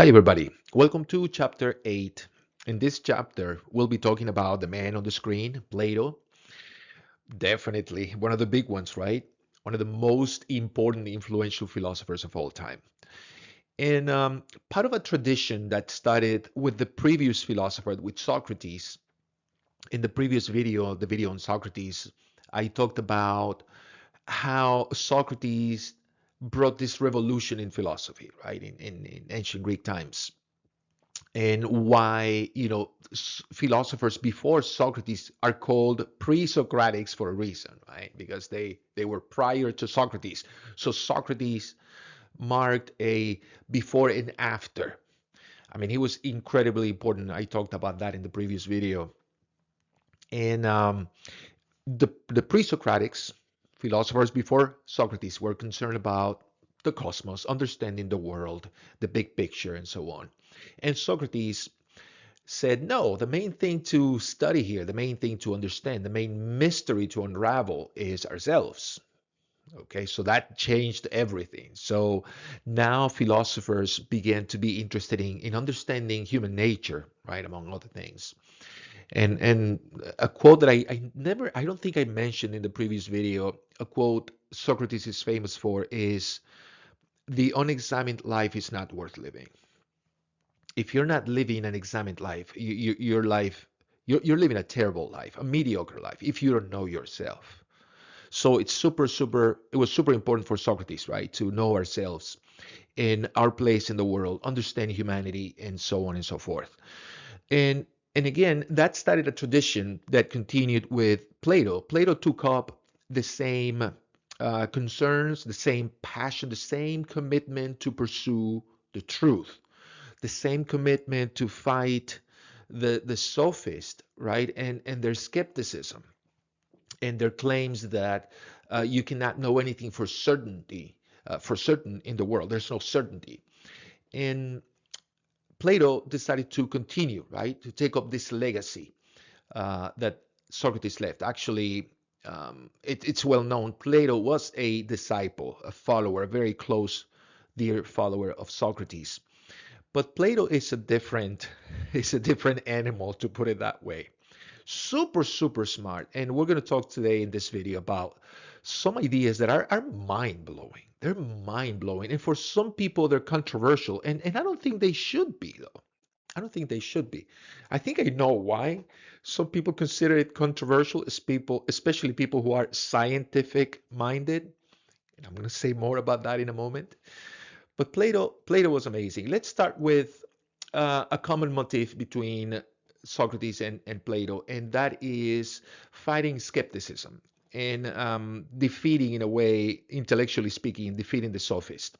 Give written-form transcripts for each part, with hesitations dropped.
Hi, everybody. Welcome to chapter 8. In this chapter, we'll be talking about the man on the screen, Plato. Definitely one of the big ones, right? One of the most important, influential philosophers of all time. And part of a tradition that started with the previous philosopher, with Socrates. In the previous video, the video on Socrates, I talked about how Socrates brought this revolution in philosophy, right, in ancient Greek times and why philosophers before Socrates are called pre-Socratics for a reason, right? Because they were prior to Socrates. So Socrates marked a before and after. I mean, he was incredibly important. I talked about that in the previous video. And the pre-Socratics, philosophers before Socrates, were concerned about the cosmos, understanding the world, the big picture, and so on. And Socrates said, no, the main thing to study here, the main thing to understand, the main mystery to unravel is ourselves. Okay, so that changed everything. So now philosophers began to be interested in understanding human nature, right, among other things. And a quote that I don't think I mentioned in the previous video, a quote Socrates is famous for is, the unexamined life is not worth living. If you're not living an examined life, your life, you're living a terrible life, a mediocre life, if you don't know yourself. So it's it was super important for Socrates, right, to know ourselves and our place in the world, understand humanity, and so on and so forth. And and again, that started a tradition that continued with Plato. Plato took up the same concerns, the same passion, the same commitment to pursue the truth, the same commitment to fight the sophist, right, and their skepticism and their claims that you cannot know anything for certain in the world. There's no certainty. And Plato decided to continue, right, to take up this legacy that Socrates left. Actually, it's well known. Plato was a disciple, a follower, a very close, dear follower of Socrates. But Plato is a different, is a different animal, to put it that way. Super smart. And we're going to talk today in this video about some ideas that are mind blowing. They're mind blowing. And for some people, they're controversial. And I don't think they should be, though. I don't think they should be. I think I know why. Some people consider it controversial, as people, especially people who are scientific minded. And I'm going to say more about that in a moment. But Plato was amazing. Let's start with a common motif between Socrates and Plato, and that is fighting skepticism and defeating, in a way, intellectually speaking, defeating the sophist.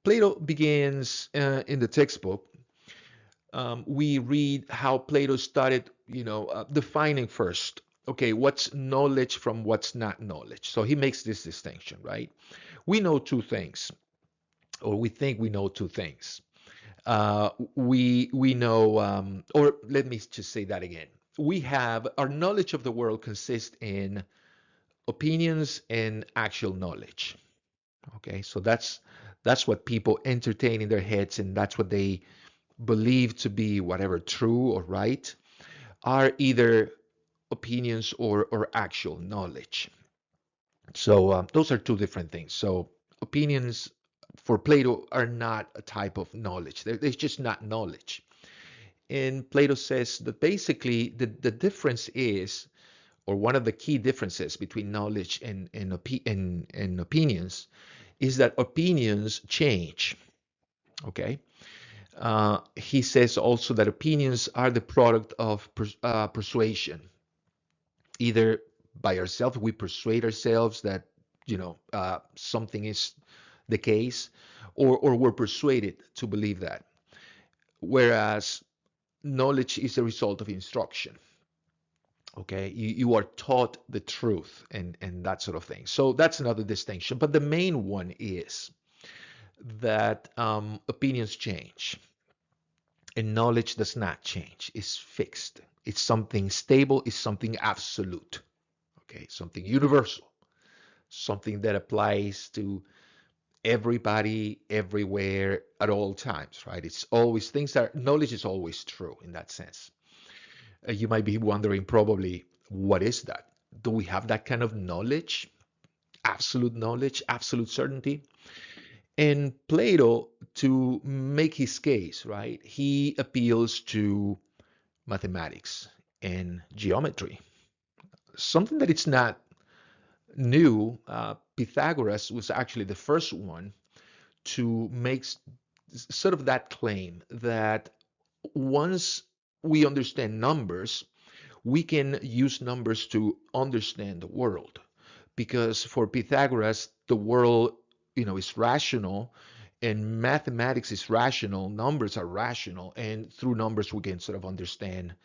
Plato begins in the textbook. We read how Plato started, defining first. Okay, what's knowledge from what's not knowledge? So he makes this distinction, right? We know two things, or we think we know two things. We know, or let me just say that again. We have our knowledge of the world consists in opinions and actual knowledge. Okay, so that's what people entertain in their heads, and that's what they believe to be whatever true or right are either opinions or actual knowledge. So those are two different things. So opinions for Plato are not a type of knowledge. They're just not knowledge. And Plato says that basically the difference is, or one of the key differences between knowledge and opinions is that opinions change. Okay. He says also that opinions are the product of persuasion. Either by ourselves, we persuade ourselves that something is the case, or we're persuaded to believe that. Whereas knowledge is a result of instruction. Okay, you are taught the truth and that sort of thing. So that's another distinction. But the main one is that opinions change and knowledge does not change. It's fixed. It's something stable. It's something absolute. Okay, something universal, something that applies to everybody, everywhere, at all times, right? It's always things are knowledge is always true in that sense. You might be wondering probably, what is that? Do we have that kind of knowledge, absolute certainty? And Plato, to make his case, right, he appeals to mathematics and geometry, something that it's not new. Pythagoras was actually the first one to make sort of that claim that once we understand numbers, we can use numbers to understand the world. Because for Pythagoras, the world, is rational, and mathematics is rational, numbers are rational, and through numbers we can sort of understand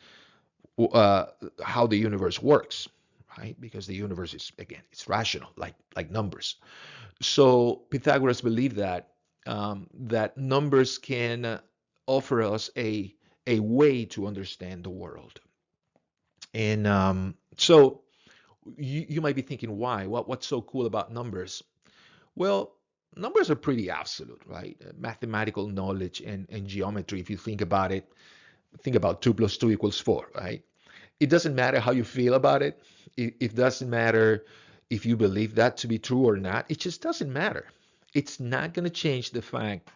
uh, how the universe works, right? Because the universe is, again, it's rational, like numbers. So Pythagoras believed that numbers can offer us a way to understand the world. And so you might be thinking, why? What's so cool about numbers? Well, numbers are pretty absolute, right? Mathematical knowledge and geometry, if you think about it, think about 2 plus 2 equals 4, right? It doesn't matter how you feel about it. It doesn't matter if you believe that to be true or not. It just doesn't matter. It's not going to change the fact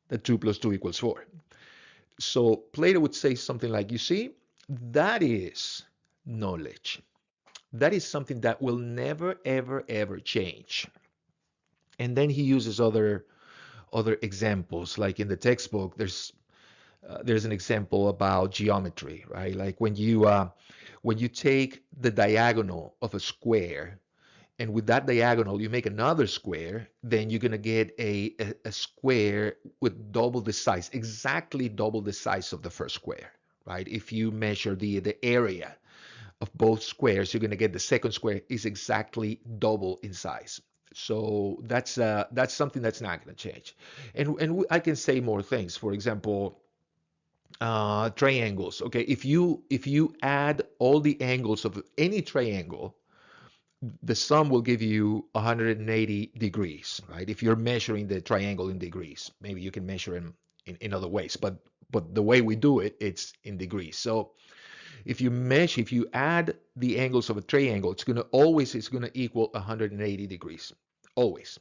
that 2 plus 2 equals 4. So Plato would say something like, you see, that is knowledge. That is something that will never, ever, ever change. And then he uses other examples, like in the textbook. There's an example about geometry, right? Like when you take the diagonal of a square, and with that diagonal you make another square, then you're gonna get a square with double the size, exactly double the size of the first square, right? If you measure the area of both squares, you're gonna get the second square is exactly double in size. So that's something that's not going to change. And I can say more things. For example, triangles. Okay, if you add all the angles of any triangle, the sum will give you 180 degrees, right? If you're measuring the triangle in degrees, maybe you can measure them in other ways, but the way we do it, it's in degrees. So if you add the angles of a triangle, it's gonna equal 180 degrees, always.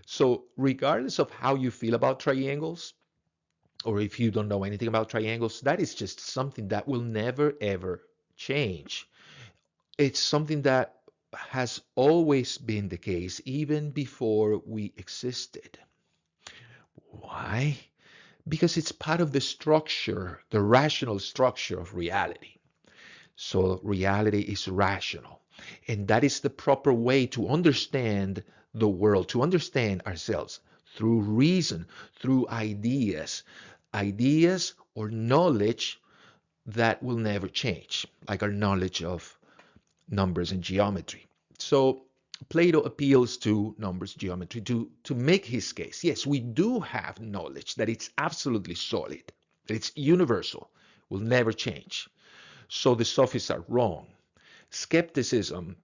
So regardless of how you feel about triangles, or if you don't know anything about triangles, that is just something that will never ever change. It's something that has always been the case, even before we existed. Why? Because it's part of the structure, the rational structure of reality. So reality is rational. And that is the proper way to understand the world, to understand ourselves through reason, through ideas or knowledge that will never change, like our knowledge of numbers and geometry. So Plato appeals to numbers, geometry to make his case. Yes, we do have knowledge that it's absolutely solid, that it's universal, will never change. So the sophists are wrong. Skepticism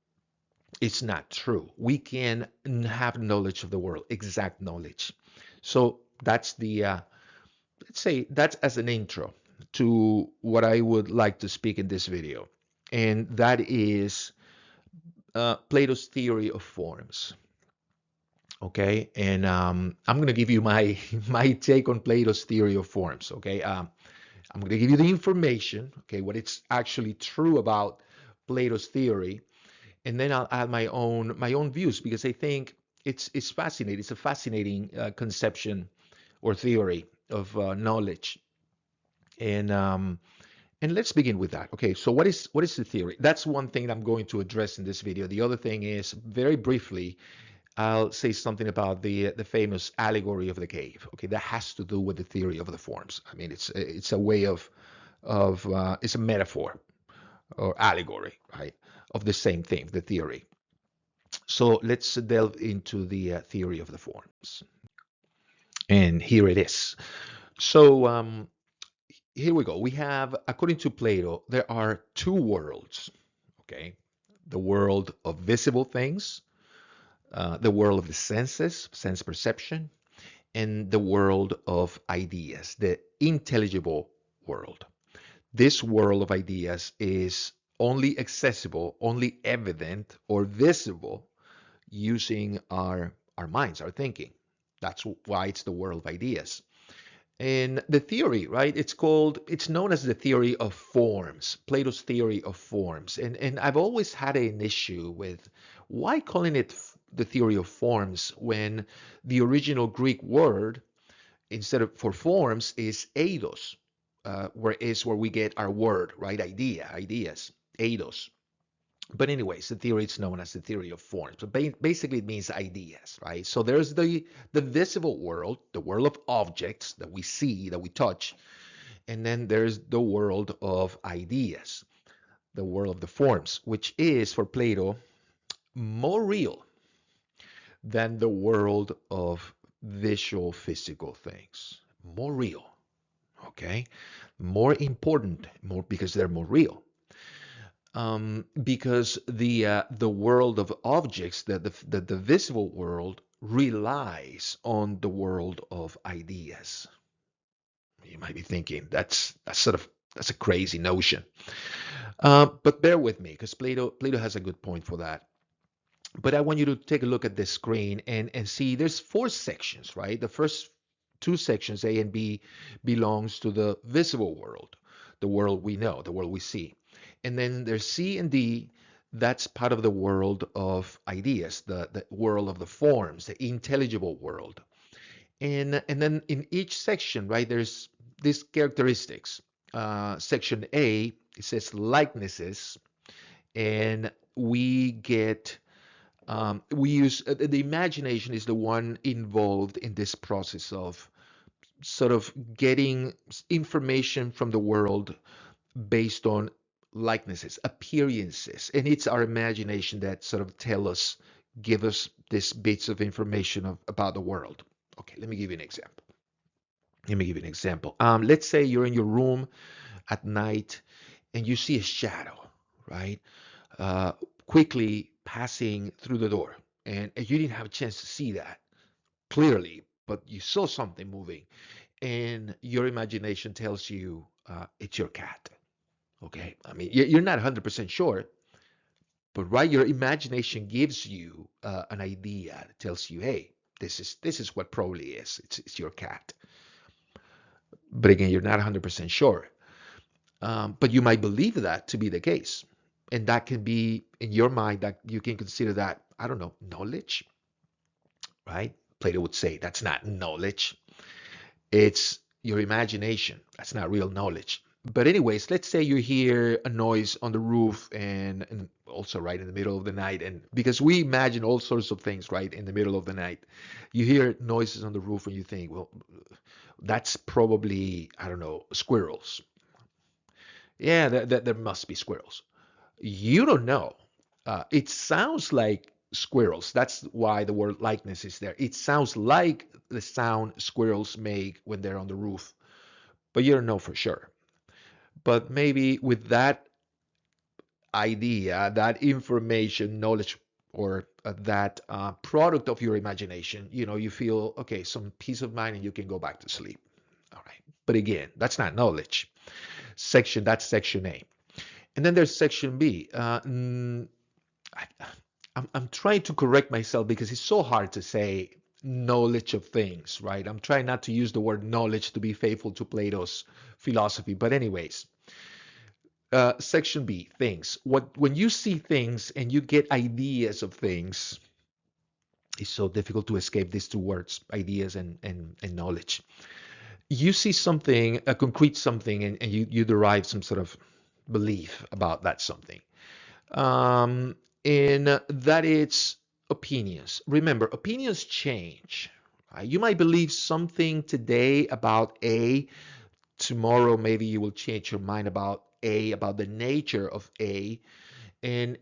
is not true. We can have knowledge of the world, exact knowledge. So that's let's say that's as an intro to what I would like to speak in this video. And that is Plato's theory of forms. Okay, and I'm going to give you my my take on Plato's theory of forms. Okay, I'm going to give you the information. Okay, what it's actually true about Plato's theory, and then I'll add my own views, because I think it's fascinating. It's a fascinating conception or theory of knowledge, and let's begin with that. Okay, so what is the theory? That's one thing I'm going to address in this video. The other thing is, very briefly, I'll say something about the famous allegory of the cave. Okay, that has to do with the theory of the forms. I mean, it's a way of it's a metaphor or allegory, right, of the same thing, the theory. So let's delve into the theory of the forms, and here it is. So here we go. We have, according to Plato, there are two worlds. Okay, the world of visible things, the world of the senses, sense perception, and the world of ideas, the intelligible world. This world of ideas is only accessible, only evident or visible using our minds, our thinking. That's why it's the world of ideas. And the theory, right? It's known as the theory of forms, Plato's theory of forms. And I've always had an issue with why calling it the theory of forms when the original Greek word instead of for forms is eidos, where we get our word, right? Ideas, eidos. But anyways, the theory is known as the theory of forms. But basically, it means ideas, right? So there's the visible world, the world of objects that we see, that we touch, and then there's the world of ideas, the world of the forms, which is for Plato more real than the world of visual physical things. More real, okay? More important, more because they're more real. Because the world of objects, the visible world, relies on the world of ideas. You might be thinking that's a crazy notion, but bear with me because Plato has a good point for that. But I want you to take a look at this screen and see there's four sections, right? The first two sections, A and B, belongs to the visible world, the world we know, the world we see. And then there's C and D, that's part of the world of ideas, the world of the forms, the intelligible world. And then in each section, right, there's these characteristics. Section A, it says likenesses, and we use the imagination is the one involved in this process of sort of getting information from the world based on likenesses, appearances, and it's our imagination that sort of give us these bits of information about the world. Okay, let me give you an example. Let's say you're in your room at night and you see a shadow, right? Uh, Quickly passing through the door, and you didn't have a chance to see that clearly, but you saw something moving, and your imagination tells you it's your cat. Okay, I mean you're not 100% sure, but right, your imagination gives you an idea. It tells you, hey, this is what probably is. It's your cat. But again, you're not 100% sure. But you might believe that to be the case. And that can be in your mind that you can consider that, I don't know, knowledge, right? Plato would say that's not knowledge. It's your imagination. That's not real knowledge. But anyways, let's say you hear a noise on the roof and also right in the middle of the night. And because we imagine all sorts of things, right, in the middle of the night, you hear noises on the roof and you think, well, that's probably, I don't know, squirrels. Yeah, there must be squirrels. You don't know. It sounds like squirrels. That's why the word likeness is there. It sounds like the sound squirrels make when they're on the roof, but you don't know for sure. But maybe with that idea, that information, knowledge, or that product of your imagination, you feel, okay, some peace of mind and you can go back to sleep. All right. But again, that's not knowledge. That's section A. And then there's section B. I, I'm trying to correct myself because it's so hard to say knowledge of things, right? I'm trying not to use the word knowledge to be faithful to Plato's philosophy. But anyways, section B, things. When you see things and you get ideas of things, it's so difficult to escape these two words, ideas and knowledge. You see something, a concrete something, and you derive some sort of belief about that something. um, in that it's opinions. Remember, opinions change. Right? You might believe something today about A. Tomorrow, maybe you will change your mind about A, about the nature of A, and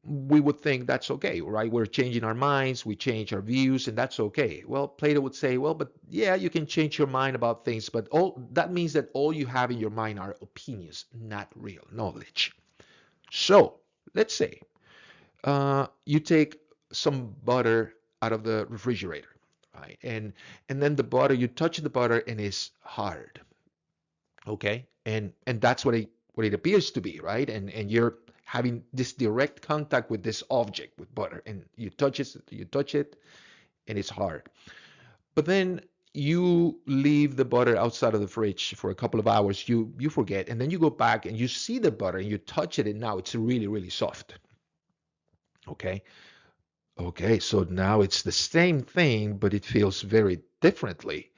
we would think that's okay, right? We're changing our minds, we change our views, and that's okay. Well, Plato would say, well, but yeah, you can change your mind about things, but all that means that all you have in your mind are opinions, not real knowledge. So let's say you take some butter out of the refrigerator, right? And then the butter, you touch the butter and it's hard, okay? And that's what it appears to be, right? And you're having this direct contact with this object with butter, and you touch it, and it's hard. But then you leave the butter outside of the fridge for a couple of hours, you forget, and then you go back and you see the butter and you touch it, and now it's really, really soft. Okay. Okay, so now it's the same thing, but it feels very differently.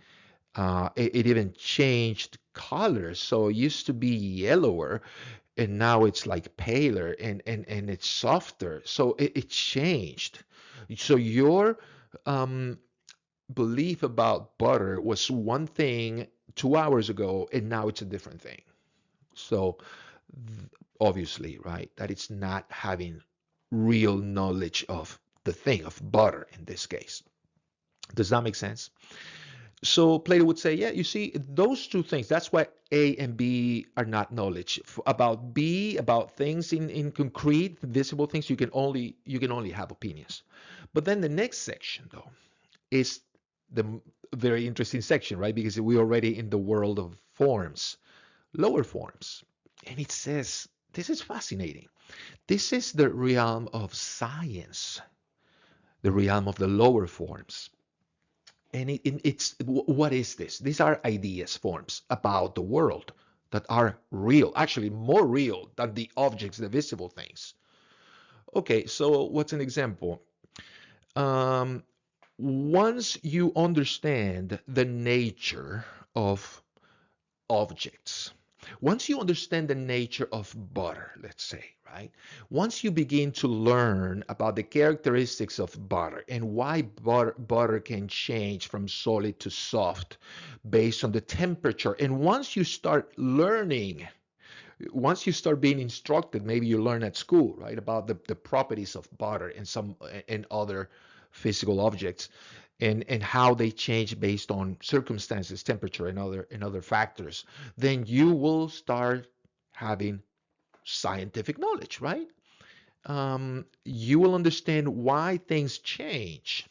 It even changed colors. So it used to be yellower, and now it's like paler and it's softer. So it changed. So your um, belief about butter was one thing 2 hours ago, and now it's a different thing. So obviously, right, that it's not having real knowledge of the thing of butter in this case. Does that make sense? So Plato would say, yeah, you see, those two things, that's why A and B are not knowledge. About B, about things in concrete, visible things, you can only have opinions. But then the next section though is the very interesting section, right? Because we're already in the world of forms, lower forms. And it says, this is fascinating. This is the realm of science, the realm of the lower forms. And it's what is this? These are ideas, forms about the world that are real, actually more real than the objects, the visible things. Okay, so what's an example? Um, Once you understand the nature of objects, once you understand the nature of butter, let's say, right? Once you begin to learn about the characteristics of butter and why butter can change from solid to soft based on the temperature, and once you start learning, once you start being instructed, maybe you learn at school, right, about the properties of butter and some and other physical objects, and how they change based on circumstances, temperature, and other factors, then you will start having scientific knowledge, right? You will understand why things change,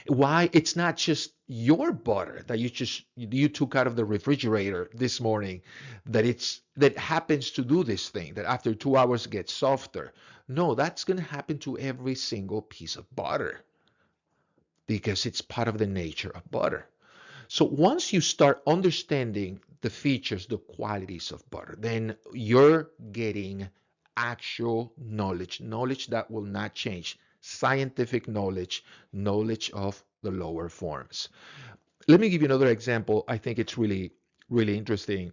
why it's not just your butter that you took out of the refrigerator this morning, that happens to do this thing, that after 2 hours gets softer. No, that's going to happen to every single piece of butter because it's part of the nature of butter. So once you start understanding the features, the qualities of butter, then you're getting actual knowledge, knowledge that will not change, scientific knowledge, knowledge of the lower forms. Let me give you another example. I think it's really, really interesting.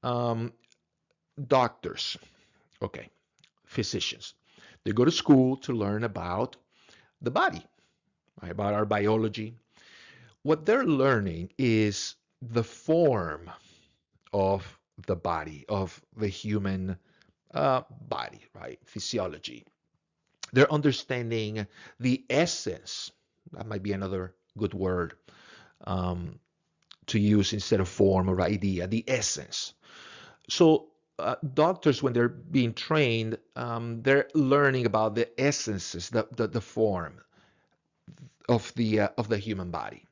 Um, Doctors, okay, physicians, they go to school to learn about the body, right, about our biology. What they're learning is the form of the body, of the human body, right? Physiology. They're understanding the essence. That might be another good word um, to use instead of form or idea, the essence. So, doctors, when they're being trained, they're learning about the essences, the form of the human body.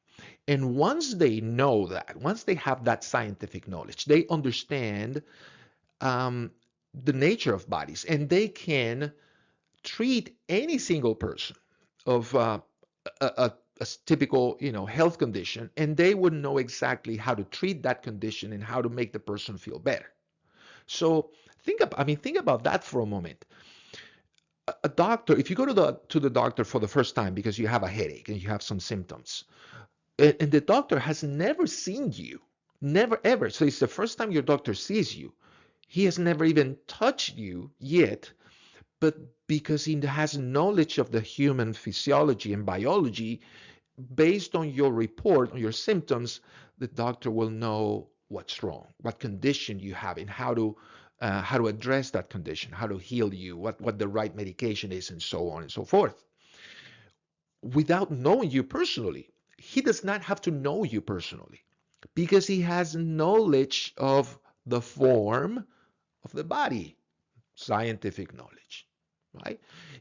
And once they know that, once they have that scientific knowledge, they understand um, the nature of bodies, and they can treat any single person of a typical, health condition, and they would know exactly how to treat that condition and how to make the person feel better. So think about that for a moment. A doctor, if you go to the doctor for the first time because you have a headache and you have some symptoms, and the doctor has never seen you, never ever. So it's the first time your doctor sees you. He has never even touched you yet, but because he has knowledge of the human physiology and biology, based on your report, on your symptoms, the doctor will know what's wrong, what condition you have, and how to address that condition, how to heal you, what the right medication is, and so on and so forth. Without knowing you personally, he does not have to know you personally because he has knowledge of the form of the body, scientific knowledge. right?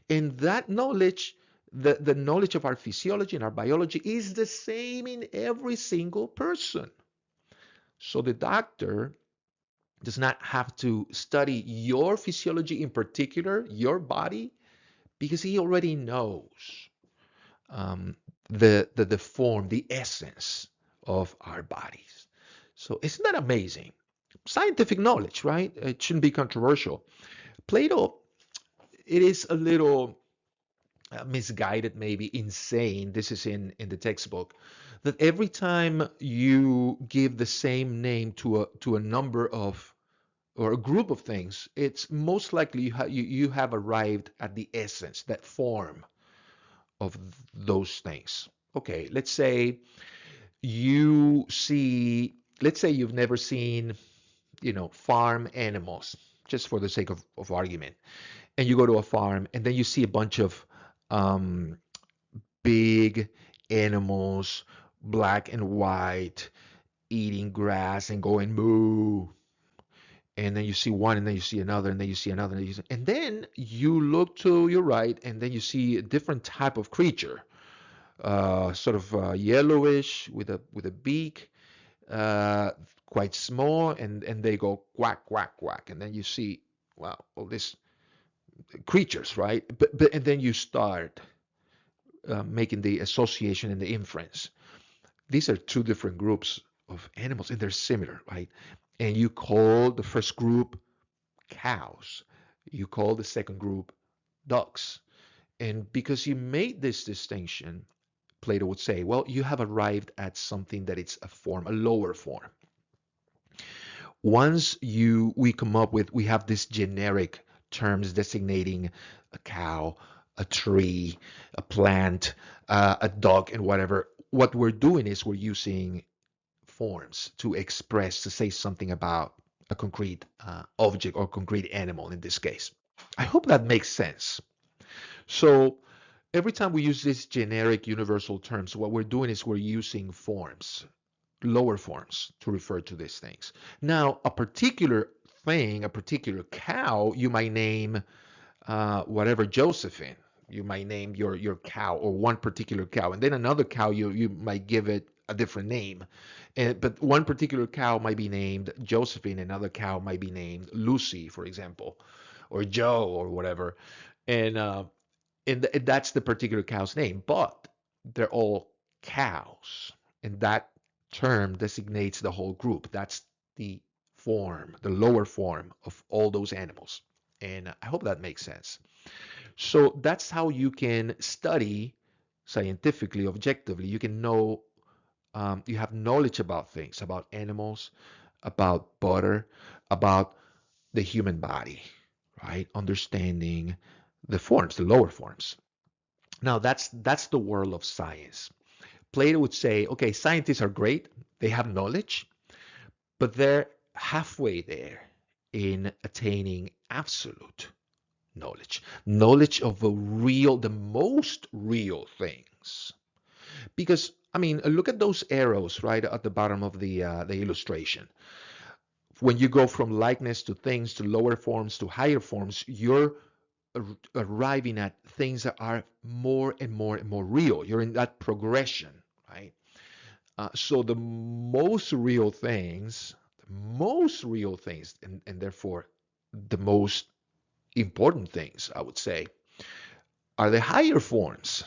And that knowledge, the knowledge of our physiology and our biology is the same in every single person. So the doctor does not have to study your physiology in particular, your body, because he already knows um, the form, the essence of our bodies. So isn't that amazing? Scientific knowledge, right? It shouldn't be controversial. Plato, it is a little misguided, maybe insane. This is in the textbook, that every time you give the same name to a number of or a group of things, it's most likely you have arrived at the essence, that form of those things. Okay, let's say you've never seen, farm animals, just for the sake of argument. And you go to a farm and then you see a bunch of um, big animals, black and white, eating grass and going moo. And then you see one, and then you see another, and then you see another, and then you look to your right, and then you see a different type of creature, sort of yellowish with a beak, uh, quite small, and they go quack quack quack, and then you see, wow, all these creatures, right? But and then you start making the association and the inference. These are two different groups of animals, and they're similar, right? And you call the first group cows. You call the second group ducks. And because you made this distinction, Plato would say, well, you have arrived at something that it's a form, a lower form. Once we have these generic terms designating a cow, a tree, a plant, a dog, and whatever. What we're doing is we're using forms to express, to say something about a concrete object or concrete animal in this case. I hope that makes sense. So every time we use these generic universal terms, what we're doing is we're using forms, lower forms, to refer to these things. Now, a particular thing, a particular cow, you might name whatever Josephine. You might name your cow or one particular cow, and then another cow you might give it a different name. But one particular cow might be named Josephine, another cow might be named Lucy, for example, or Joe or whatever, and that's the particular cow's name. But they're all cows, and that term designates the whole group. That's the form, the lower form of all those animals. And I hope that makes sense. So that's how you can study scientifically, objectively. You can know, you have knowledge about things, about animals, about butter, about the human body, right? Understanding the forms, the lower forms. Now that's the world of science. Plato would say, okay, scientists are great, they have knowledge, but they're halfway there in attaining absolute knowledge of the most real things. Because I mean, look at those arrows right at the bottom of the illustration. When you go from likeness to things to lower forms to higher forms, you're arriving at things that are more and more and more real. You're in that progression, right? So the most real things, and therefore the most important things, I would say, are the higher forms.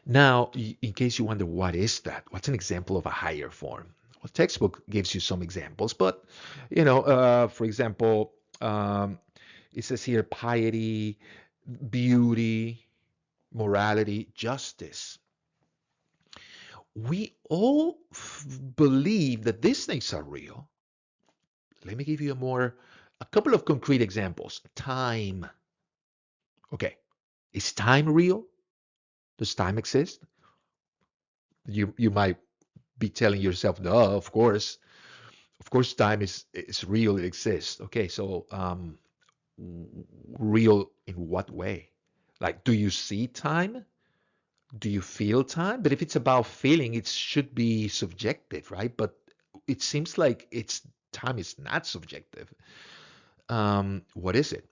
Now, in case you wonder what is that, what's an example of a higher form? Well, textbook gives you some examples, but for example, it says here piety, beauty, morality, justice. We all believe that these things are real. Let me give you a couple of concrete examples. Time. Okay, is time real? Does time exist? You might be telling yourself, no, of course, time is real. It exists. Okay, so real in what way? Like, do you see time? Do you feel time? But if it's about feeling, it should be subjective, right? But it seems like it's time is not subjective. What is it?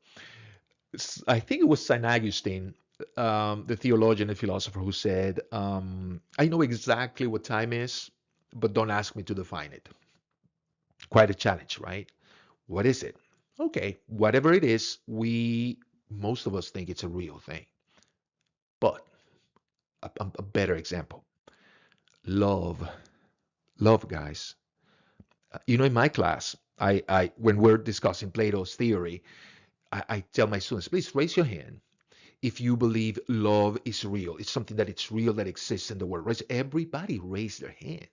I think it was St. Augustine, the theologian and philosopher, who said, I know exactly what time is, but don't ask me to define it. Quite a challenge, right? What is it? Okay, whatever it is, most of us think it's a real thing. But a better example, love. Love, guys. In my class, when we're discussing Plato's theory, I tell my students, please raise your hand if you believe love is real. It's something that it's real, that exists in the world. Right? Everybody raised their hand.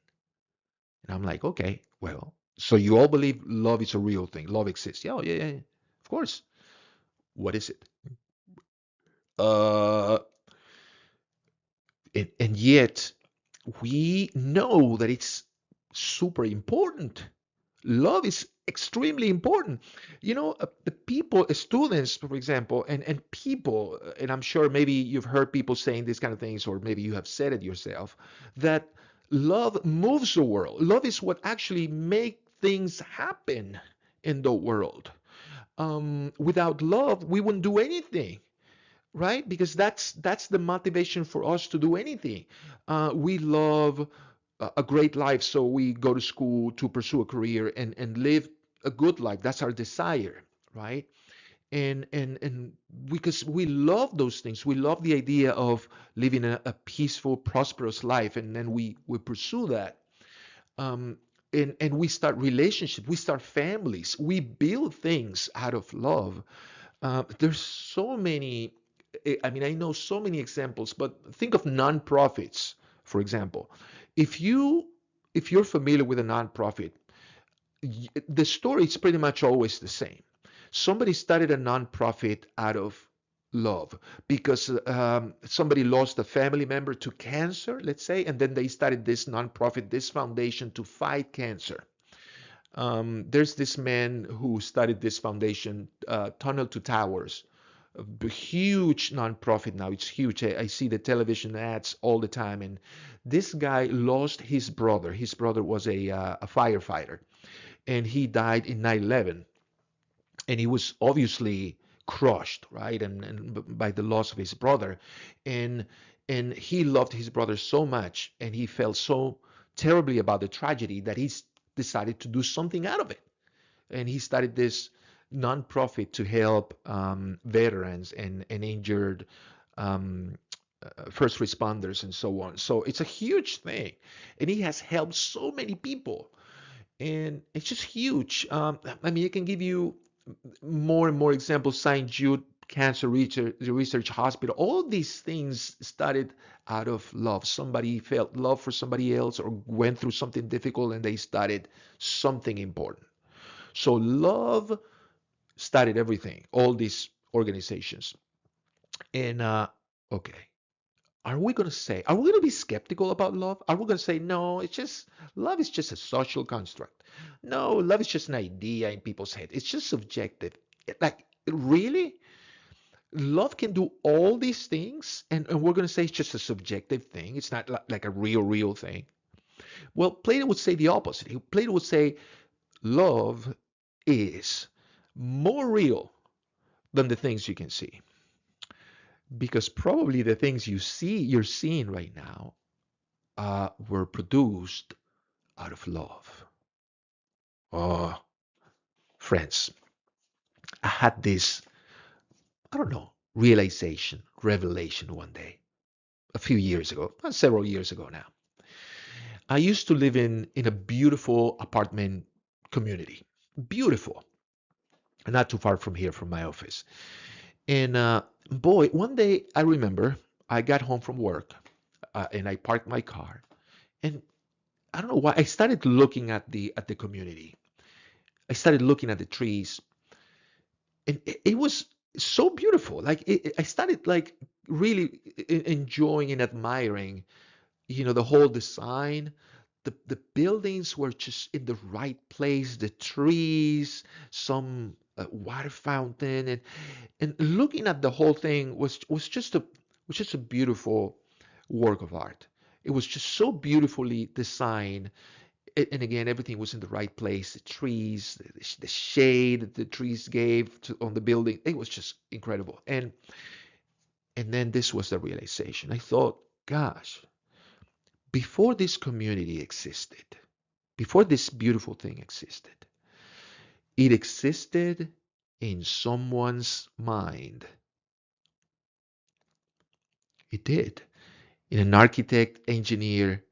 And I'm like, okay, well, so you all believe love is a real thing. Love exists. Yeah, oh, yeah, yeah. Of course. What is it? Uh, and yet we know that it's super important. Love is extremely important. The people, students, for example, and people, and I'm sure maybe you've heard people saying these kind of things, or maybe you have said it yourself, that love moves the world. Love is what actually make things happen in the world. Without love, we wouldn't do anything, right? Because that's the motivation for us to do anything. We love a great life, so we go to school to pursue a career and live a good life. That's our desire, right? And because we love those things, we love the idea of living a peaceful, prosperous life, and then we pursue that. Um, and we start relationships, we start families, we build things out of love. There's so many. I mean, I know so many examples, but think of nonprofits, for example. If you if you're familiar with a nonprofit, the story is pretty much always the same. Somebody started a nonprofit out of love because somebody lost a family member to cancer, let's say, and then they started this nonprofit, this foundation to fight cancer. There's this man who started this foundation, Tunnel to Towers, a huge nonprofit now. It's huge. I see the television ads all the time. And this guy lost his brother. His brother was a firefighter, and he died in 9/11. And he was obviously crushed, right? And by the loss of his brother. And and he loved his brother so much, and he felt so terribly about the tragedy that he decided to do something out of it. And he started this nonprofit to help veterans and injured um, first responders and so on. So it's a huge thing, and he has helped so many people, and it's just huge. I mean, I can give you more and more examples. St. Jude Cancer Research Hospital. All these things started out of love. Somebody felt love for somebody else or went through something difficult, and they started something important. So love started everything, all these organizations. And okay, are we going to be skeptical about love? Are we going to say, no, love is just a social construct? No, love is just an idea in people's head. It's just subjective. Like, really? Love can do all these things, and we're going to say it's just a subjective thing. It's not like a real thing. Well, Plato would say the opposite. Plato would say love is more real than the things you can see. Because probably the things you're seeing right now, were produced out of love. Oh, friends, I had this, I don't know, revelation one day, a few years ago, several years ago now. I used to live in a beautiful apartment community. Beautiful. Not too far from here, from my office. And boy, one day I remember I got home from work, and I parked my car, and I don't know why I started looking at the community. I started looking at the trees, and it was so beautiful. Like I started like really enjoying and admiring, the whole design. The buildings were just in the right place. The trees, some water fountain, and looking at the whole thing was just a beautiful work of art. It was just so beautifully designed. And again, everything was in the right place. The trees, the shade that the trees gave on the building, it was just incredible. And then this was the realization. I thought, gosh, before this community existed, before this beautiful thing existed, it existed in someone's mind. It did. In an architect, engineer,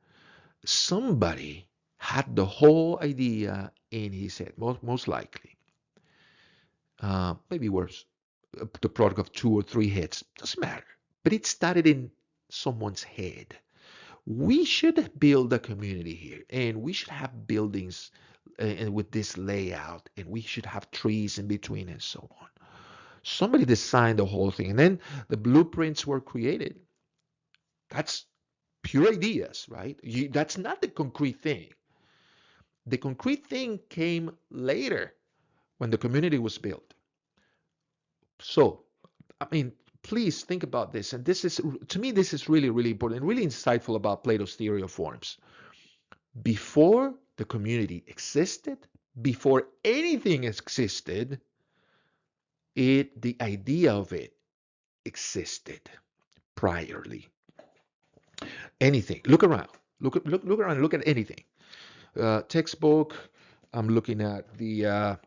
somebody had the whole idea in his head, most likely. Maybe worse, the product of two or three heads, doesn't matter. But it started in someone's head. We should build a community here, and we should have buildings and with this layout, and we should have trees in between and so on. Somebody designed the whole thing, and then the blueprints were created. That's pure ideas, right? That's not the concrete thing. The concrete thing came later when the community was built. So, I mean, please think about this. And this is, to me, this is really, really important and really insightful about Plato's theory of forms. Before the community existed, before anything existed, the idea of it existed priorly. Anything. Look around. Look around. Look at anything. Textbook. I'm looking at the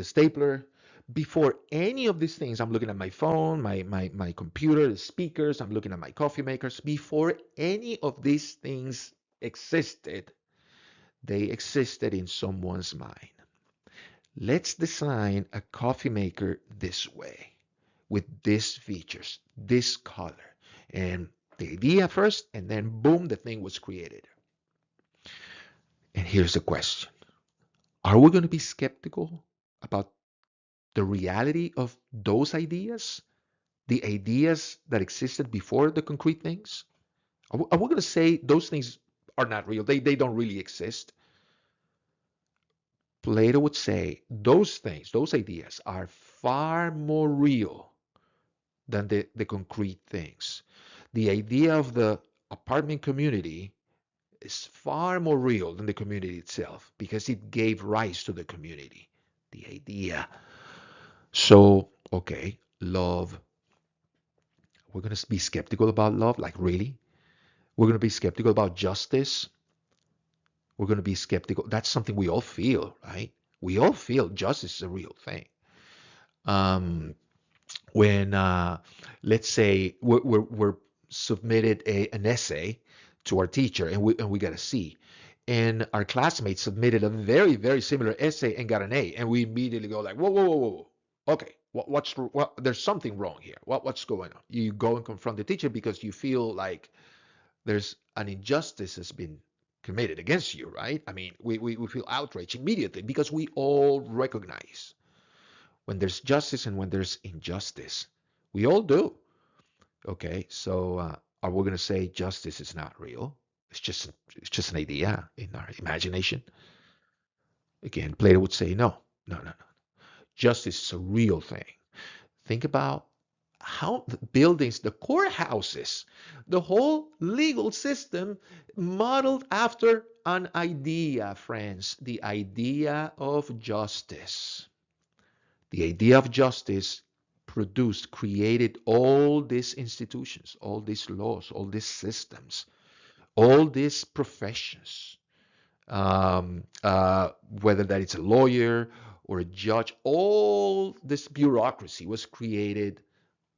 stapler. Before any of these things, I'm looking at my phone, my computer, the speakers, I'm looking at my coffee makers. Before any of these things existed, they existed in someone's mind. Let's design a coffee maker this way, with these features, this color. And the idea first, and then boom, the thing was created. And here's the question. Are we going to be skeptical about the reality of those ideas, the ideas that existed before the concrete things? Are we going to say those things are not real? They don't really exist? Plato would say those things, those ideas are far more real than the concrete things. The idea of the apartment community is far more real than the community itself because it gave rise to the community, the idea. So, okay, love. We're going to be skeptical about love? Like, really? We're going to be skeptical about justice? We're going to be skeptical. That's something we all feel, right? We all feel justice is a real thing. Um, when, let's say, we're submitted an essay to our teacher and we got a C, and our classmates submitted a very, very similar essay and got an A, and we immediately go like, whoa, whoa, whoa, whoa. Okay, there's something wrong here. What's going on? You go and confront the teacher because you feel like there's an injustice has been committed against you, right? I mean, we feel outraged immediately because we all recognize when there's justice and when there's injustice. We all do. Okay, so are we going to say justice is not real? It's just an idea in our imagination. Again, Plato would say no, no, no, no. Justice is a real thing. Think about how the buildings, the courthouses, the whole legal system modeled after an idea, friends, the idea of justice. The idea of justice produced, created all these institutions, all these laws, all these systems, all these professions. Whether that it's a lawyer or a judge, all this bureaucracy was created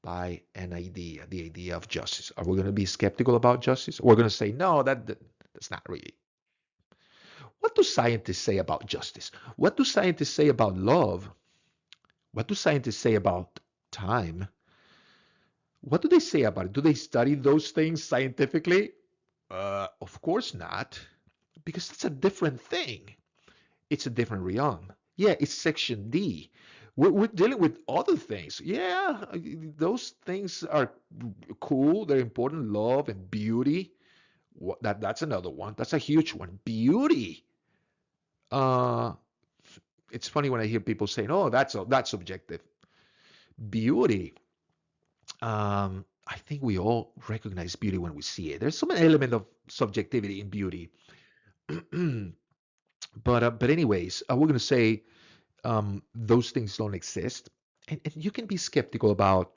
by an idea, the idea of justice. Are we going to be skeptical about justice? We're going to say, no, that's not really. What do scientists say about justice? What do scientists say about love? What do scientists say about time? What do they say about it? Do they study those things scientifically? Of course not, because it's a different thing. It's a different realm. Yeah, it's section D. We're dealing with other things. Yeah, those things are cool. They're important. Love and beauty. That's another one. That's a huge one. Beauty. Uh, it's funny when I hear people saying, "Oh, that's subjective." Beauty. I think we all recognize beauty when we see it. There's some element of subjectivity in beauty. But anyways, we're gonna say those things don't exist, and you can be skeptical about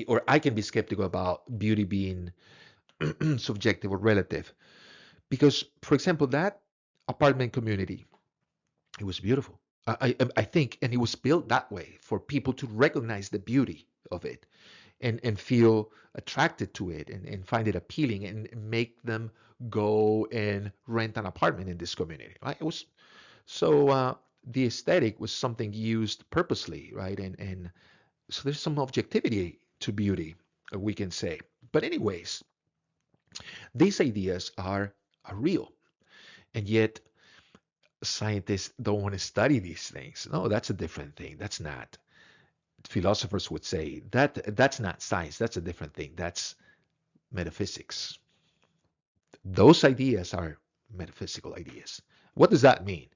or I can be skeptical about beauty being subjective or relative, because, for example, that apartment community, it was beautiful. I think, and it was built that way for people to recognize the beauty of it and feel attracted to it and find it appealing and make them go and rent an apartment in this community, right? It was so the aesthetic was something used purposely, right? And so there's some objectivity to beauty, we can say. But anyways, these ideas are real, and yet scientists don't want to study these things. No, that's a different thing. That's not. Philosophers would say that that's not science. That's a different thing. That's metaphysics. Those ideas are metaphysical ideas. What does that mean?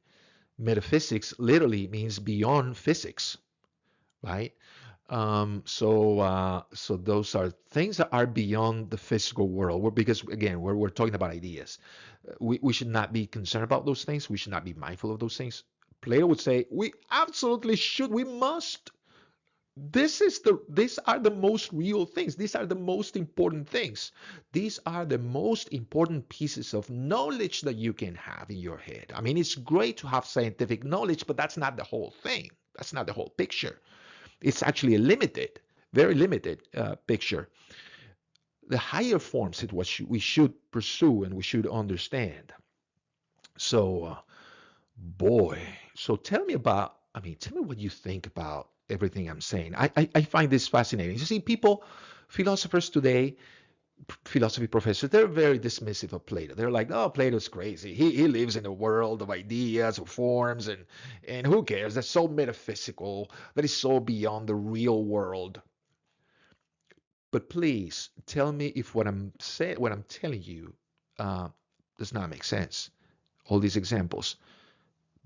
Metaphysics literally means beyond physics, right? So those are things that are beyond the physical world. Because again, we're talking about ideas. We should not be concerned about those things. We should not be mindful of those things. Plato would say we absolutely should. We must. These are the most real things. These are the most important things. These are the most important pieces of knowledge that you can have in your head. I mean, it's great to have scientific knowledge, but that's not the whole thing. That's not the whole picture. It's actually a limited, very limited picture. The higher forms is what we should pursue and we should understand. So, boy, so tell me about, I mean, tell me what you think about everything I'm saying. I find this fascinating. You see, people, philosophers today, philosophy professors, they're very dismissive of Plato. They're like, oh, Plato's crazy. He lives in a world of ideas, of forms, and who cares? That's so metaphysical. That is so beyond the real world. But please tell me if what I'm saying, what I'm telling you, uh, does not make sense. All these examples.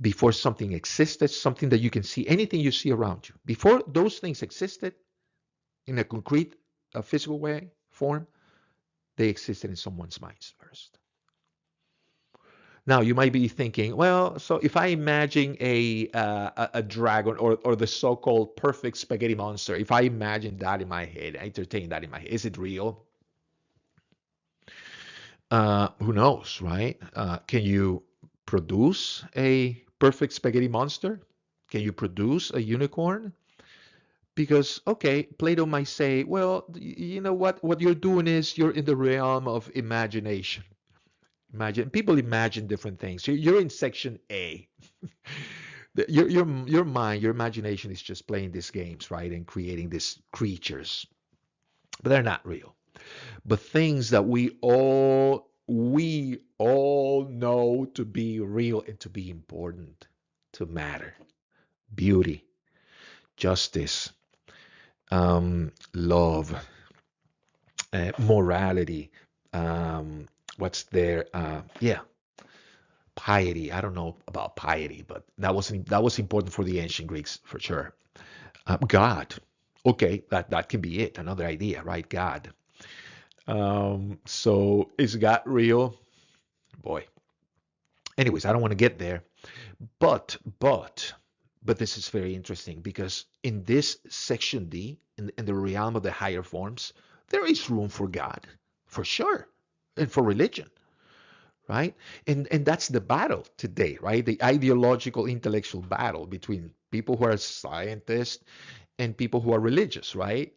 Before something existed, something that you can see, anything you see around you, before those things existed in a concrete, physical way, form, they existed in someone's minds first. Now you might be thinking, well, so if I imagine a dragon or the so-called perfect spaghetti monster, if I imagine that in my head, I entertain that in my head, is it real? Who knows, right? Can you produce a perfect spaghetti monster? Can you produce a unicorn? Because, okay, Plato might say, well, you know what you're doing is you're in the realm of imagination. Imagine people imagine different things. You're in section A. Your mind, your imagination is just playing these games, right, and creating these creatures, but they're not real. But things that we all know to be real and to be important, to matter: beauty, justice, love, morality. What's there? Yeah, piety. I don't know about piety, but that was important for the ancient Greeks for sure. God. Okay, that can be it. Another idea, right? God. So is God real? Boy. Anyways, I don't want to get there. But but but this is very interesting because in this section D, in the realm of the higher forms, there is room for God, for sure, and for religion, right? And that's the battle today, right? The ideological intellectual battle between people who are scientists and people who are religious, right?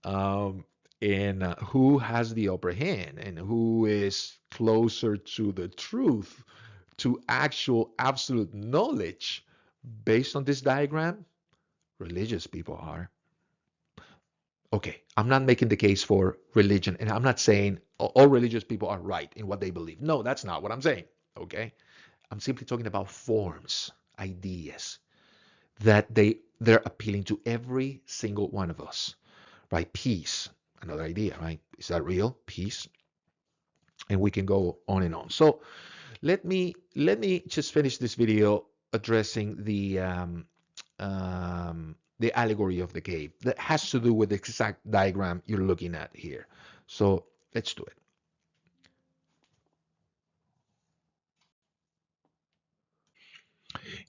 Um, and who has the upper hand and who is closer to the truth, to actual absolute knowledge. Based on this diagram, religious people are. Okay, I'm not making the case for religion, and I'm not saying all religious people are right in what they believe. No, that's not what I'm saying. Okay, I'm simply talking about forms, ideas that they're appealing to every single one of us. Right? Peace, another idea, right? Is that real? Peace, and we can go on and on. So let me just finish this video addressing the allegory of the cave that has to do with the exact diagram you're looking at here. So let's do it.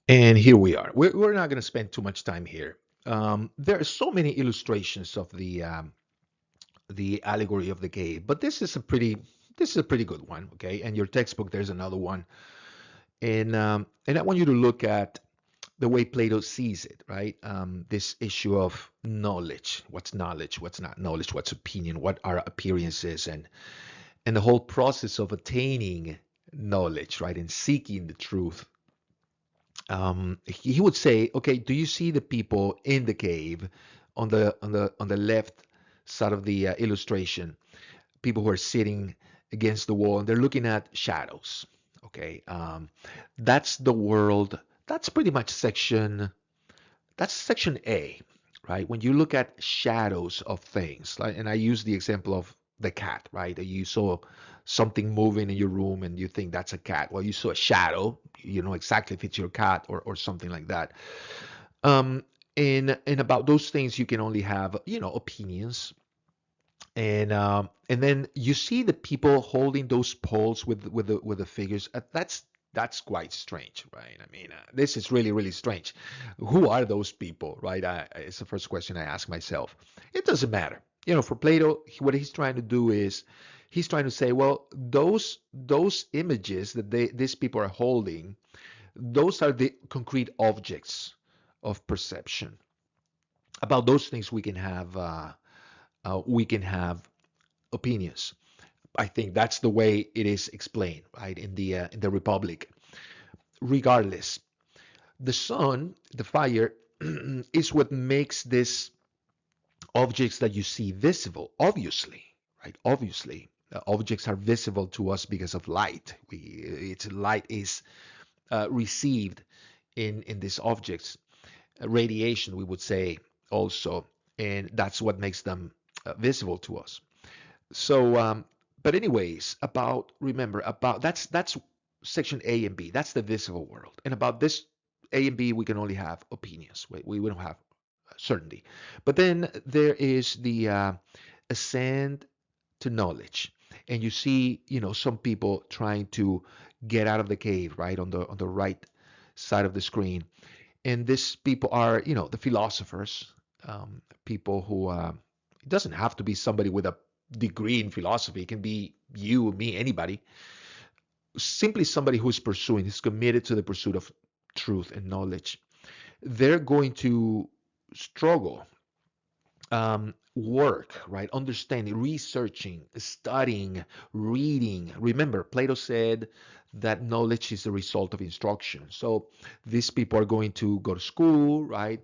And here we are. We're not going to spend too much time here. There are so many illustrations of the allegory of the cave, but this is a pretty good one. Okay, and your textbook there's another one, and I want you to look at the way Plato sees it, right? This issue of knowledge, what's not knowledge, what's opinion, what are appearances, and the whole process of attaining knowledge, right, and seeking the truth. He would say, okay, do you see the people in the cave on the left side of the illustration? People who are sitting against the wall and they're looking at shadows. Okay, that's the world. That's pretty much section A, right? When you look at shadows of things, like, and I use the example of the cat, right? You saw something moving in your room and you think that's a cat. Well, you saw a shadow, you know exactly if it's your cat or something like that. Um, and about those things, you can only have, opinions. And then you see the people holding those poles with the figures. That's quite strange, right? I mean, this is really really strange. Who are those people, right? It's the first question I ask myself. It doesn't matter, for Plato. What he's trying to do is he's trying to say, well, those images that these people are holding, those are the concrete objects of perception. About those things we can have opinions. I think that's the way it is explained, right, in the Republic. Regardless, the sun, the fire, is what makes these objects that you see visible. Obviously, right? Obviously, objects are visible to us because of light. Its light is received in these objects. Radiation, we would say, also, and that's what makes them visible to us. So, but anyways, remember about that's section A and B. That's the visible world, and about this A and B, we can only have opinions. We don't have certainty. But then there is the ascent to knowledge, and you see, some people trying to get out of the cave, right on the right side of the screen, and these people are, the philosophers, people who it doesn't have to be somebody with a degree in philosophy. It can be you, me, anybody. Simply somebody who's pursuing, who's committed to the pursuit of truth and knowledge. They're going to struggle, work, right? Understanding, researching, studying, reading. Remember, Plato said that knowledge is the result of instruction. So these people are going to go to school, right?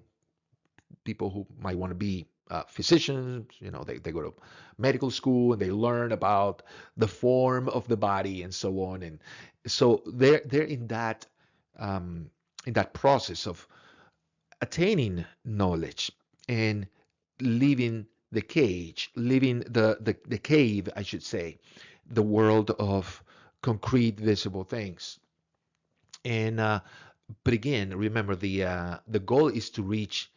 People who might want to be physicians, they go to medical school and they learn about the form of the body and so on. And so they're in that process of attaining knowledge and leaving the cage, leaving the cave, I should say, the world of concrete visible things. And but again, remember the goal is to reach,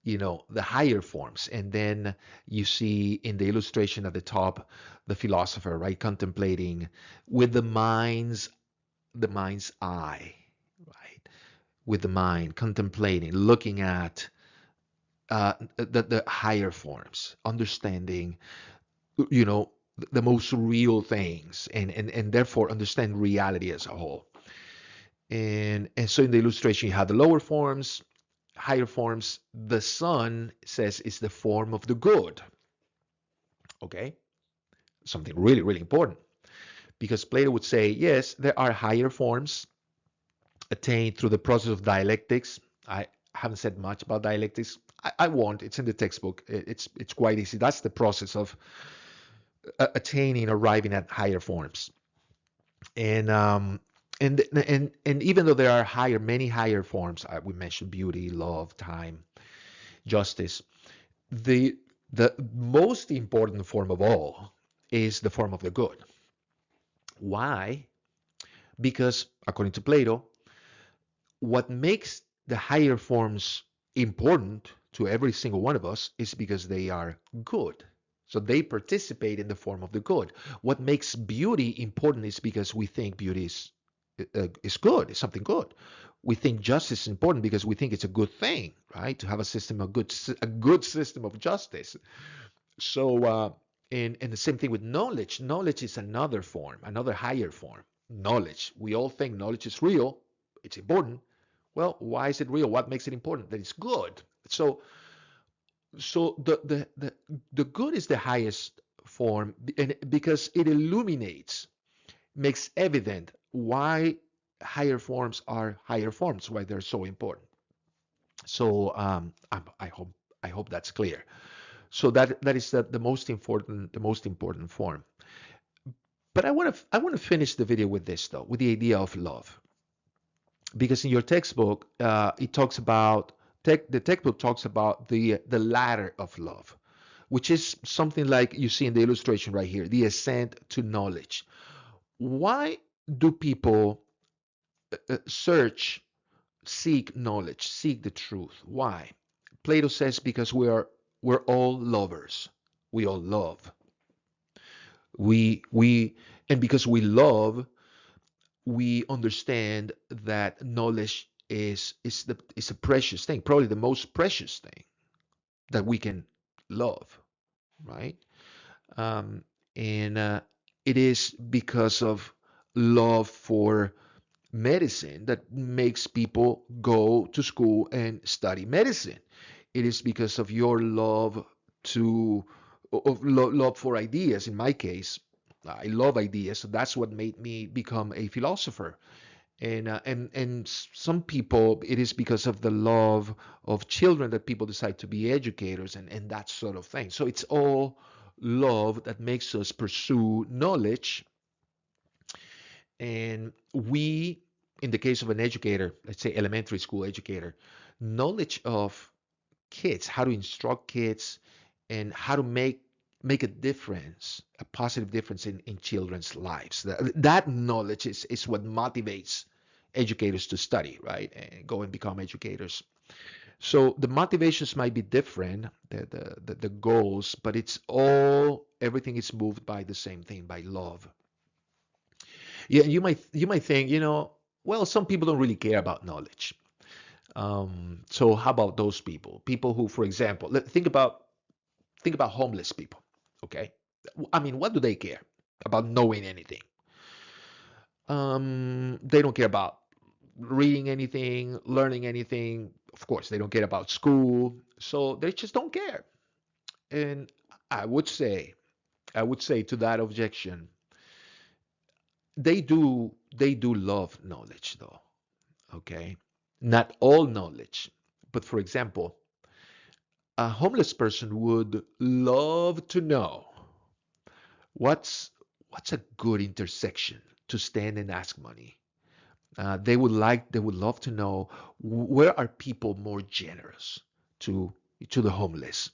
the higher forms. And then you see in the illustration at the top the philosopher, right, contemplating with the mind's eye, right, with the mind contemplating, looking at the higher forms, understanding, you know the most real things, and therefore understand reality as a whole. And so in the illustration you have the lower forms, higher forms. The sun says is the form of the good. Okay, something really really important, because Plato would say yes, there are higher forms attained through the process of dialectics. I haven't said much about dialectics. I won't. It's in the textbook. It's quite easy. That's the process of attaining, arriving at higher forms. And even though there are many higher forms, we mentioned beauty, love, time, justice. The the most important form of all is the form of the good. Why? Because according to Plato, what makes the higher forms important to every single one of us is because they are good. So they participate in the form of the good. What makes beauty important is because we think beauty is is good, is something good. We think justice is important because we think it's a good thing, right? To have a system, a good system of justice. So, and the same thing with knowledge. Knowledge is another form, another higher form. Knowledge. We all think knowledge is real. It's important. Well, why is it real? What makes it important? That it's good. So, the good is the highest form, and because it illuminates, makes evident why higher forms are higher forms, why they're so important. So I hope that's clear. So that is the most important form. But I want to finish the video with this though, with the idea of love, because in your textbook it talks about the textbook talks about the ladder of love, which is something like you see in the illustration right here, the ascent to knowledge. Why do people search, seek knowledge, seek the truth? Why? Plato says because we're all lovers. We all love. We and because we love, we understand that knowledge is a precious thing, probably the most precious thing that we can love, right? Um, and it is because of love for medicine that makes people go to school and study medicine. It is because of your love to love for ideas. In my case, I love ideas, so that's what made me become a philosopher. And some people, it is because of the love of children that people decide to be educators and that sort of thing. So it's all love that makes us pursue knowledge. And we, in the case of an educator, let's say elementary school educator, knowledge of kids, how to instruct kids, and how to make a difference, a positive difference in children's lives. That knowledge is what motivates educators to study, right? And go and become educators. So the motivations might be different, the goals, but it's all everything is moved by the same thing, by love. Yeah, you might think, well, some people don't really care about knowledge. So how about those people? People who, for example, think about homeless people. Okay, I mean, what do they care about knowing anything? They don't care about reading anything, learning anything. Of course, they don't care about school, so they just don't care. And I would say, I would say to that objection, they do love knowledge though. Okay, not all knowledge, but for example, a homeless person would love to know what's what's a good intersection to stand and ask money. They would love to know where are people more generous to to the homeless.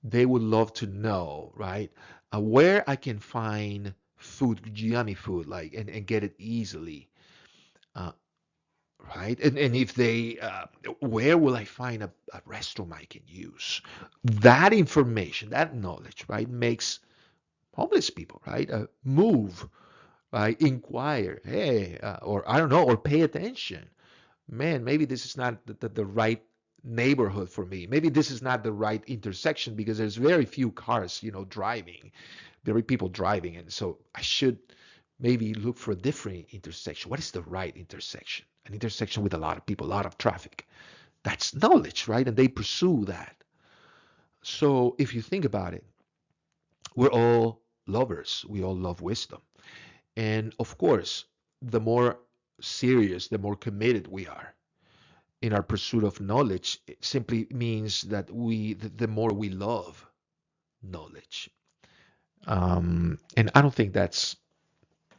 They would love to know, right, where I can find food, yummy food, like and get it easily, uh, right? And if they, where will I find a restroom I can use? That information, that knowledge, right, makes homeless people, right, move, right, inquire, hey, or I don't know, or pay attention. Man, maybe this is not the right neighborhood for me. Maybe this is not the right intersection because there's very few cars, driving, very people driving, and so I should maybe look for a different intersection. What is the right intersection? An intersection with a lot of people, a lot of traffic. That's knowledge, right? And they pursue that. So if you think about it, we're all lovers. We all love wisdom. And of course, the more serious, the more committed we are in our pursuit of knowledge, it simply means that the more we love knowledge. And I don't think that's,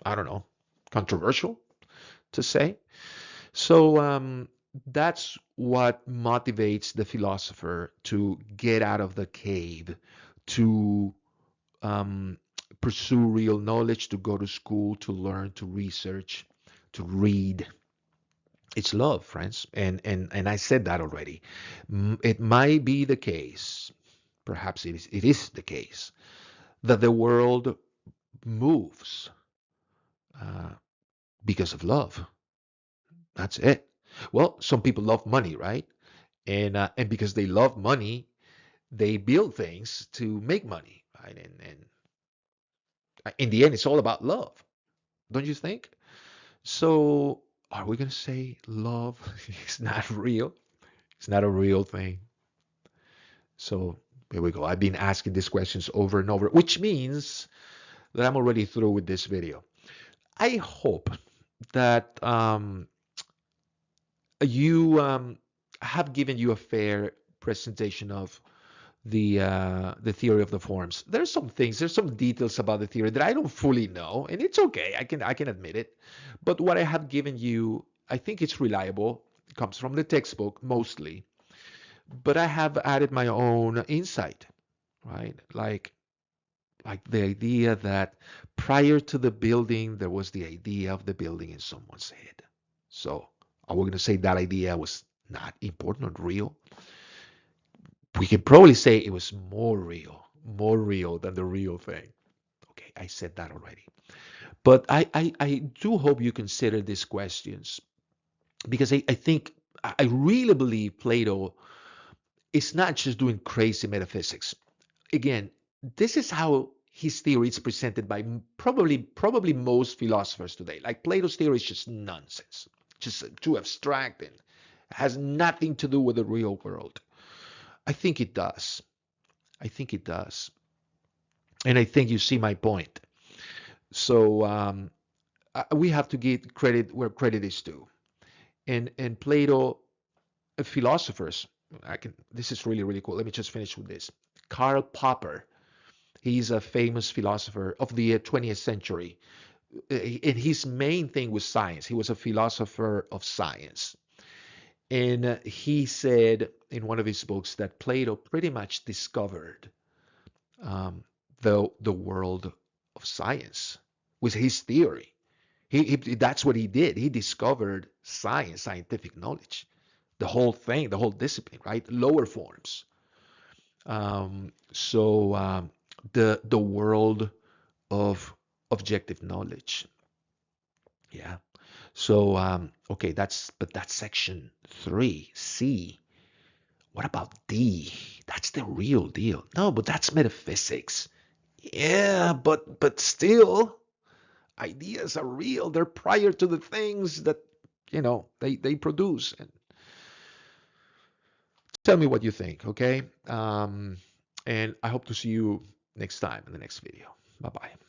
I don't know, controversial to say. So that's what motivates the philosopher to get out of the cave, to um, pursue real knowledge, to go to school, to learn, to research, to read. It's love, friends, and I said that already. It might be the case, perhaps it is the case that the world moves uh, Because of love. That's it. Well, some people love money, right? And because they love money, they build things to make money, right? And in the end, it's all about love, don't you think? So, are we gonna say love is not real? It's not a real thing. So here we go. I've been asking these questions over and over, which means that I'm already through with this video. I hope that you have given you a fair presentation of the theory of the forms. There's some details about the theory that I don't fully know, and it's okay. I can admit it. But what I have given you, I think it's reliable. It comes from the textbook mostly, but I have added my own insight, right? Like the idea that prior to the building, there was the idea of the building in someone's head. So are we going to say that idea was not important or real? We can probably say it was more real than the real thing. Okay, I said that already. But I do hope you consider these questions because I think, I really believe Plato is not just doing crazy metaphysics. Again, this is how his theory is presented by probably most philosophers today. Like Plato's theory is just nonsense, just too abstract and has nothing to do with the real world. I think it does. I think it does. And I think you see my point. So we have to give credit where credit is due. And Plato, philosophers, I can. This is really cool. Let me just finish with this. Karl Popper, he's a famous philosopher of the 20th century. And his main thing was science. He was a philosopher of science. And he said in one of his books that Plato pretty much discovered um, the world of science with his theory. That's what he did. He discovered science, scientific knowledge, the whole thing, the whole discipline, right? Lower forms. So the world of objective knowledge. Yeah. So okay, that's section 3C. What about D? That's the real deal. No, but that's metaphysics. Yeah, but still, ideas are real. They're prior to the things that they produce. And tell me what you think, okay? And I hope to see you next time in the next video. Bye bye.